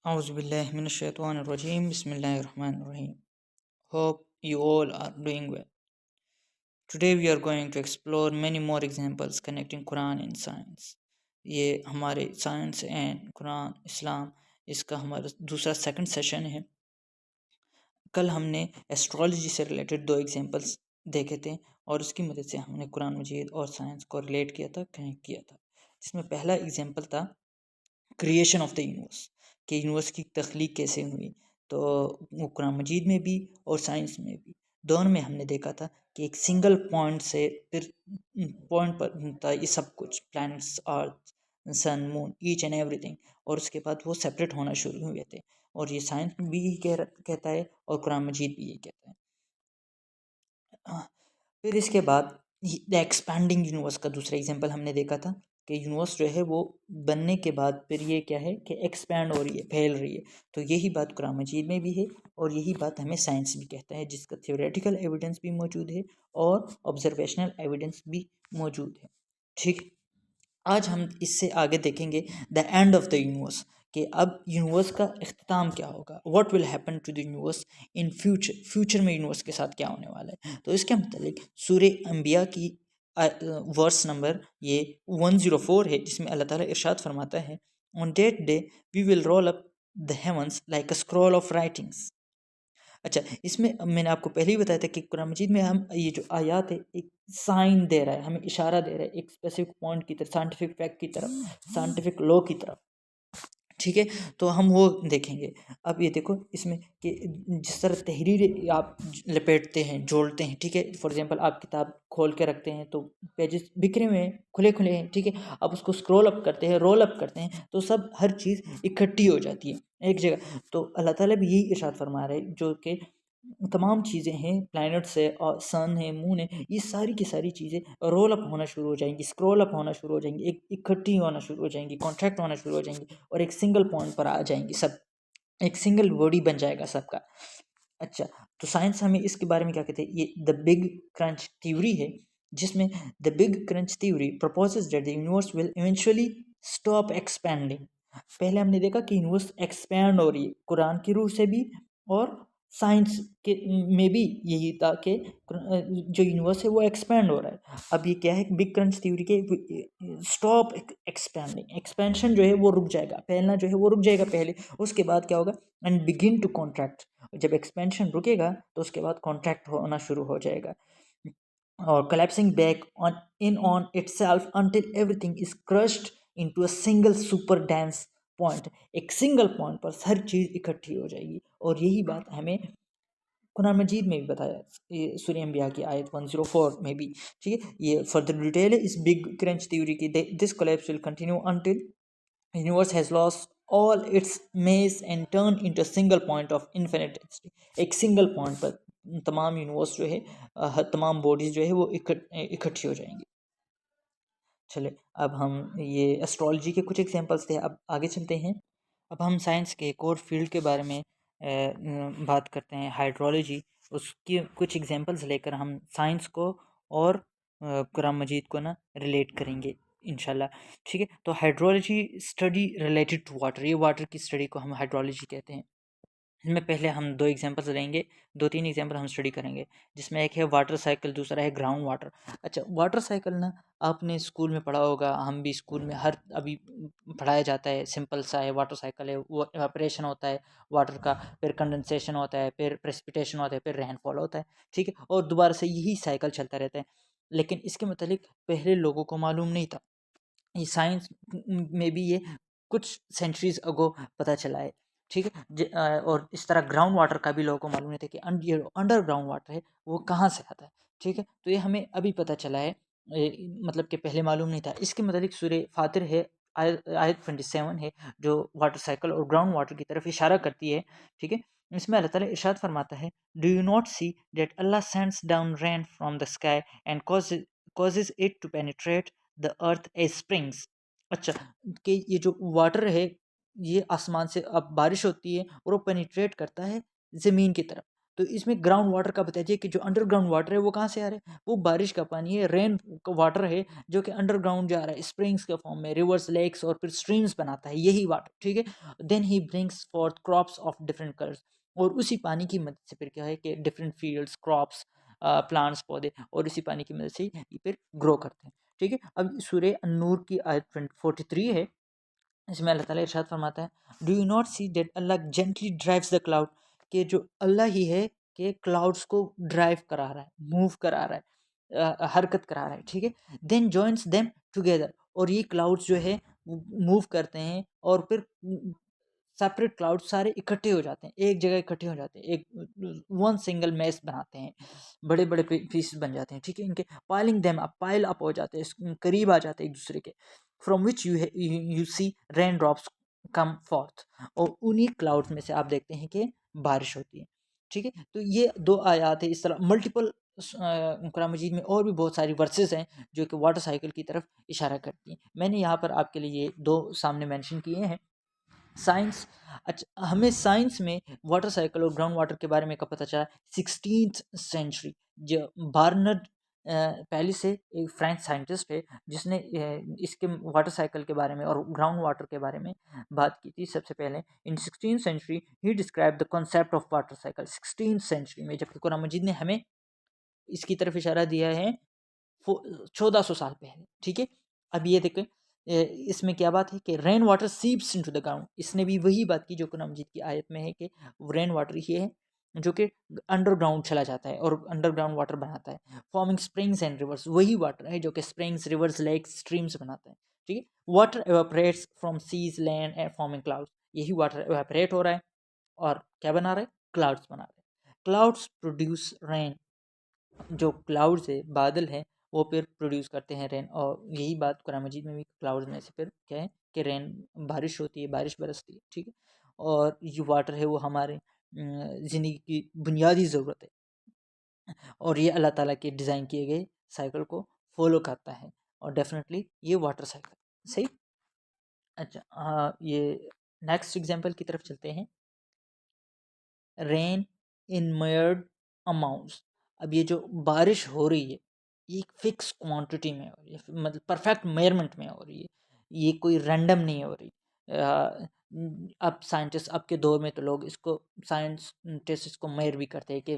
Auzubillahiminash-shaytanir-rajim. Bismillahir-rahmanir-rahim. Hope you all are doing well. Today we are going to explore many more examples connecting Quran and science. ये हमारे science and Quran इस्लाम इसका हमारा दूसरा second session है। कल हमने astrology से रिलेटेड दो एग्जांपल्स देखे थे और उसकी मदद से हमने कुरान मजीद और साइंस को रिलेट किया था, कनेक्ट किया था। जिसमें पहला एग्जांपल था क्रिएशन ऑफ द यूनिवर्स, कि यूनिवर्स की तख्लीक कैसे हुई। तो वो कुरान मजीद में भी और साइंस में भी दोनों में हमने देखा था कि एक सिंगल पॉइंट से फिर पॉइंट पर था ये सब कुछ, planets, earth, sun, moon, each and everything, और उसके बाद वो सेपरेट होना शुरू हुए थे। और ये साइंस भी यही कहता है और कुरान मजीद भी यही कहता है। फिर इसके बाद द एक्सपैंडिंग यूनिवर्स का दूसरा एग्जांपल हमने देखा था कि यूनिवर्स जो है वो बनने के बाद फिर ये क्या है कि एक्सपैंड हो रही है, फैल रही है। तो यही बात कुरान मजीद में भी है और यही बात हमें साइंस भी कहता है, जिसका थ्योरेटिकल एविडेंस भी मौजूद है और ऑब्जर्वेशनल एविडेंस भी मौजूद है। ठीक, आज हम इससे आगे देखेंगे the end of the universe, कि अब यूनिवर्स का इख्तिताम क्या होगा, what will happen to the universe in future में यूनिवर्स के साथ क्या होने वाला है। तो इसके मतलब सूरे अंबिया की वर्स नंबर ये 104 है, जिसमें अल्लाह ताला इरशाद फरमाता है, on that day we will roll up the heavens like a scroll of writings. अच्छा, इसमें मैंने आपको पहले ही बताया था कि कुरान मजीद में हम ये जो आयात है एक साइन दे रहा है, हमें इशारा दे रहा है एक स्पेसिफिक पॉइंट की तरफ, साइंटिफिक फैक्ट की तरफ, साइंटिफिक लॉ की तरफ। ठीक है, तो हम वो देखेंगे। अब ये देखो इसमें कि जिस तरह तहरीर आप लपेटते हैं, जोड़ते हैं, ठीक है। फॉर एग्जांपल आप किताब खोल के रखते हैं तो पेजेस बिखरे हुए हैं, खुले खुले हैं, ठीक है। आप उसको स्क्रॉल अप करते हैं, रोल अप करते हैं, तो सब हर चीज़ इकट्ठी हो जाती है एक जगह। तो अल्लाह ताला भी यही इरशाद फरमा रहे हैं, जो कि तमाम चीज़ें हैं, प्लैनेट्स है और सन है, मून है, ये सारी की सारी चीज़ें रोल अप होना शुरू हो जाएंगी, स्क्रॉल अप होना शुरू हो जाएंगी, एक इकट्ठी होना शुरू हो जाएंगी, कॉन्ट्रैक्ट होना शुरू हो जाएंगी और एक सिंगल पॉइंट पर आ जाएंगी सब, एक सिंगल बॉडी बन जाएगा सबका। अच्छा, तो साइंस हमें इसके बारे में क्या कहते हैं, ये द बिग क्रंच थ्योरी है, जिसमें the big crunch theory proposes that the universe will eventually stop expanding. पहले हमने देखा कि यूनिवर्स एक्सपैंड हो रही है कुरान की रूह से भी, और साइंस के में भी यही था कि जो यूनिवर्स है वो एक्सपैंड हो रहा है। अब ये क्या है, बिग क्रंच थ्योरी के स्टॉप एक्सपैंडिंग, एक्सपेंशन जो है वो रुक जाएगा, फैलना जो है वो रुक जाएगा पहले, उसके बाद क्या होगा, एंड बिगिन टू कॉन्ट्रैक्ट। जब एक्सपेंशन रुकेगा तो उसके बाद कॉन्ट्रैक्ट होना शुरू हो जाएगा, और collapsing back on itself until everything is crushed into a single super dense point। एक सिंगल पॉइंट पर हर चीज इकट्ठी हो जाएगी, और यही बात हमें कुरान मजीद में भी बताया, ये सूरह अंबिया की आयत 104 में भी। ठीक है, ये फर्दर डिटेल है इस बिग क्रंच थ्योरी की। This collapse will continue until universe has lost all its mass and turned into a single point of infinite density। एक सिंगल पॉइंट पर तमाम यूनिवर्स जो है, तमाम बॉडीज जो है वो इकट्ठी हो जाएंगी। चले, अब हम ये एस्ट्रोलॉजी के कुछ एग्जांपल्स थे, अब आगे चलते हैं। अब हम साइंस के एक और फील्ड के बारे में बात करते हैं, हाइड्रोलॉजी। उसकी कुछ एग्जांपल्स लेकर हम साइंस को और कुरान मजीद को ना रिलेट करेंगे इंशाल्लाह। ठीक है, तो hydrology study related to water, ये वाटर की स्टडी को हम हाइड्रोलॉजी कहते हैं। इनमें पहले हम दो एग्जांपल्स लेंगे, दो तीन एग्जांपल हम स्टडी करेंगे, जिसमें एक है वाटर साइकिल, दूसरा है ग्राउंड वाटर। अच्छा, वाटर साइकिल ना आपने स्कूल में पढ़ा होगा, हम भी स्कूल में हर अभी पढ़ाया जाता है। सिंपल सा है, वाटर साइकिल है, वो इवापोरेशन होता है वाटर का, फिर कंडेंसेशन होता है, फिर प्रेसिपिटेशन होता है, फिर रेनफॉल होता है। ठीक है, और दोबारा से यही साइकिल चलता रहता है। लेकिन इसके मतलब पहले लोगों को मालूम नहीं था, ये साइंस में भी ये कुछ सेंचुरीज अगो पता चला है। ठीक है, और इस तरह ग्राउंड वाटर का भी लोगों को मालूम नहीं था कि अंडरग्राउंड वाटर है वो कहाँ से आता है। ठीक है, तो ये हमें अभी पता चला है, मतलब कि पहले मालूम नहीं था। इसके मतलब सूरह फातिर है, आयत 27 है, जो वाटर साइकिल और ग्राउंड वाटर की तरफ इशारा करती है। ठीक है, इसमें अल्लाह ताला इरशाद फरमाता है, do you not see that Allah sends down rain from the sky and causes it to penetrate the earth as springs. अच्छा, कि ये जो वाटर है ये आसमान से अब बारिश होती है और वो पेनिट्रेट करता है ज़मीन की तरफ। तो इसमें ग्राउंड वाटर का बताइए कि जो अंडरग्राउंड वाटर है वो कहाँ से आ रहा है, वो बारिश का पानी है, रेन वाटर है जो कि अंडरग्राउंड जा रहा है स्प्रिंग्स के फॉर्म में, रिवर्स, लेक्स और फिर स्ट्रीम्स बनाता है यही वाटर, ठीक है। Then he brings forth crops of different colours, और उसी पानी की मदद से फिर क्या है कि डिफरेंट फील्ड्स, क्रॉप्स, प्लांट्स, पौधे और उसी पानी की मदद से ये फिर ग्रो करते हैं, ठीक है। अब सूर्य अन-नूर की आयत 43 है, इसमें अल्लाह ताला इरशाद फरमाता है, do you not see that Allah gently drives the cloud, कि जो अल्लाह ही है कि क्लाउड्स को ड्राइव करा रहा है, मूव करा रहा है, हरकत करा रहा है, ठीक है। देन जॉइंस देम टुगेदर, और ये क्लाउड्स जो है मूव करते हैं और फिर सेपरेट क्लाउड सारे इकट्ठे हो जाते हैं, एक जगह इकट्ठे हो जाते हैं, एक वन सिंगल मैस बनाते हैं, बड़े बड़े पीसेस बन जाते हैं, ठीक है। इनके piling them up, pile up हो जाते हैं, करीब आ जाते हैं एक दूसरे के, from which you see rain drops come forth, और उन्हीं क्लाउड्स में से आप देखते हैं कि बारिश होती है, ठीक है। तो ये दो आयात है, इस तरह मल्टीपल कुरान मजीद में और भी बहुत सारी वर्सेस हैं जो कि वाटर साइकिल की तरफ इशारा करती हैं। मैंने यहाँ पर आपके लिए ये दो सामने मेंशन किए हैं। साइंस, अच्छा हमें साइंस में वाटर साइकिल और ग्राउंड वाटर के बारे में कब पता चला, 16th सेंचुरी, जो बार्नर्ड पहले से एक फ्रेंच साइंटिस्ट है जिसने इसके वाटर साइकिल के बारे में और ग्राउंड वाटर के बारे में बात की थी सबसे पहले। In 16th century he describe the concept of water cycle, 16th century में, जबकि कुरान मजीद ने हमें इसकी तरफ इशारा दिया है 1400 साल पहले, ठीक है। अब ये देखें, इसमें क्या बात है कि rain water seeps into the ground, इसने भी वही बात की जो कुरान मजीद की आयत में है कि रेन वाटर ही है जो कि अंडरग्राउंड चला जाता है और अंडरग्राउंड वाटर बनाता है, फॉर्मिंग स्प्रिंग्स एंड रिवर्स, वही वाटर है जो कि स्प्रिंग्स, रिवर्स, लेक्स, स्ट्रीम्स बनाता है, ठीक है। Water evaporates from seas, land and forming clouds, यही वाटर एवापरेट हो रहा है और क्या बना रहा है, क्लाउड्स बना रहा है। क्लाउड्स प्रोड्यूस रेन, जो क्लाउड्स है, बादल हैं, वो फिर प्रोड्यूस करते हैं रेन, और यही बात कुरान मजीद में भी क्लाउड्स में से फिर क्या है कि रेन, बारिश होती है, बारिश बरसती है, ठीक है। और जो वाटर है वो हमारे ज़िंदगी की बुनियादी ज़रूरत है, और ये अल्लाह ताला के डिज़ाइन किए गए साइकिल को फॉलो करता है, और डेफिनेटली ये वाटर साइकिल सही। अच्छा, ये नेक्स्ट एग्जांपल की तरफ चलते हैं। रेन इन मेयर्ड अमाउंट्स, अब ये जो बारिश हो रही है ये एक फिक्स क्वांटिटी में हो रही है, मतलब परफेक्ट मेजरमेंट में हो रही है, ये कोई रैंडम नहीं हो रही। अब साइंटिस्ट, अब के दौर में तो लोग इसको, साइंटिस्ट इसको मेजर भी करते हैं कि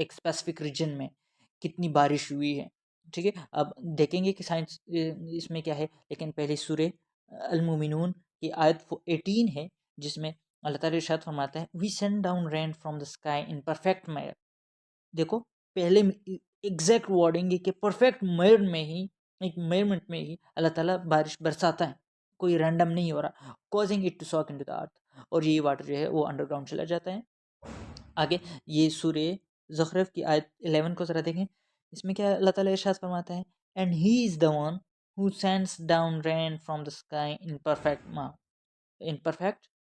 एक स्पेसिफिक रीजन में कितनी बारिश हुई है, ठीक है। अब देखेंगे कि साइंस इसमें क्या है, लेकिन पहले सूरह अल मोमिनून की आयत 18 है, जिसमें अल्लाह ताला इरशाद फरमाता है, we send down rain from the sky in perfect measure. देखो, पहले एग्जैक्ट वर्डिंग है कि परफेक्ट मेयर में ही, एक मेयरमेंट में ही अल्लाह ताला बारिश बरसाता है, कोई रैंडम नहीं हो रहा, causing it to soak into the earth, और ये वाटर जो है वो अंडरग्राउंड चला जाता है। आगे ये सूर्य ज़ुखरफ की आयत 11 को ज़रा देखें, इसमें क्या अल्लाह ताला इरशाद फरमाता है, and he is the one who sends down rain from the sky in perfect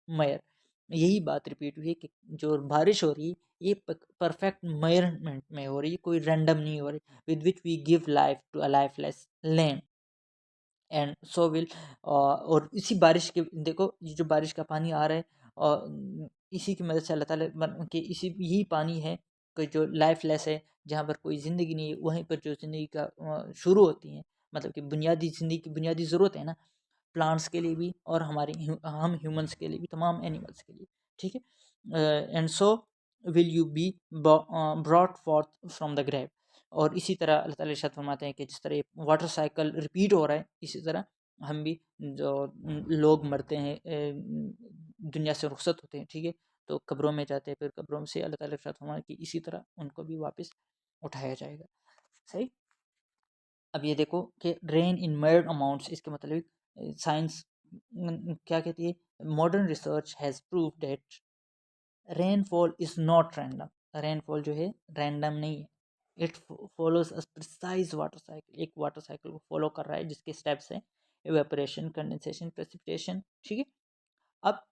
mayor. यही बात रिपीट हुई है कि जो बारिश हो रही है ये परफेक्ट मेयरमेंट में हो रही है, कोई रैंडम नहीं हो रही, with which we give life to a lifeless land and so will. और इसी बारिश के, देखो ये जो बारिश का पानी आ रहा है, और इसी की मदद से अल्लाह ताला के, इसी यही पानी है कि जो लाइफलेस है, जहाँ पर कोई ज़िंदगी नहीं है, वहीं पर जो ज़िंदगी का शुरू होती है, मतलब कि बुनियादी ज़िंदगी की बुनियादी ज़रूरत है ना, प्लांट्स के लिए भी और हमारे हम ह्यूमंस के लिए भी, तमाम एनिमल्स के लिए, ठीक है। And so will you be brought forth from the grave, और इसी तरह अल्लाह ताला इरशाद फरमाते हैं कि जिस तरह वाटर साइकिल रिपीट हो रहा है, इसी तरह हम भी, जो लोग मरते हैं, दुनिया से रुखसत होते हैं, ठीक है, तो कब्रों में जाते हैं, फिर कब्रों से अल्लाह ताला इरशाद फरमाते हैं कि इसी तरह उनको भी वापस उठाया जाएगा, सही। अब ये देखो कि रेन इन मेयर्ड अमाउंट्स, इसके मतलब साइंस क्या कहती है, modern research has prove that rainfall is not random, rainfall जो है रैंडम नहीं है, it follows a precise water cycle, एक वाटर साइकिल को फॉलो कर रहा है जिसके स्टेप्स हैं इवेपोरेशन, कंडेंसेशन, प्रेसिपिटेशन, ठीक है। अब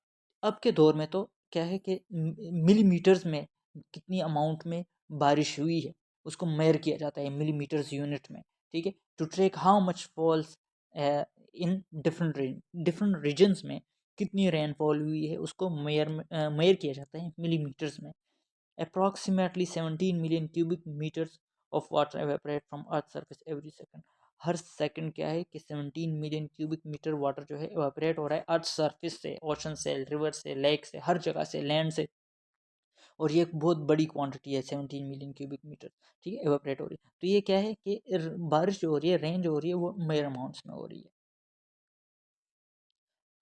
अब के दौर में तो क्या है कि मिलीमीटर्स में कितनी अमाउंट में बारिश हुई है उसको मेयर किया जाता है मिलीमीटर्स यूनिट में, ठीक है, to track how much falls in different regions में कितनी रेनफॉल हुई है उसको मेयर किया जाता है मिलीमीटर्स में। Approximately 17 million cubic metres of water evaporate from earth surface every second. हर सेकंड क्या है कि 17 मिलियन क्यूबिक मीटर वाटर जो है एवेपोरेट हो रहा है अर्थ सरफेस से, ओशन से, रिवर से, लेक से, हर जगह से, लैंड से। और ये एक बहुत बड़ी क्वांटिटी है 17 मिलियन क्यूबिक मीटर, ठीक है, एवेपोरेट हो रही है। तो ये क्या है कि बारिश जो हो रही है, रेंज हो रही है, वो मेजर अमाउंट्स में हो रही है।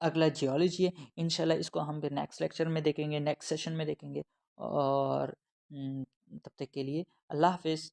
अगला जियोलॉजी है, इंशाल्लाह इसको हम फिर नेक्स्ट लेक्चर में देखेंगे, नेक्स्ट सेशन में देखेंगे। और तब तक के लिए अल्लाह हाफिज़।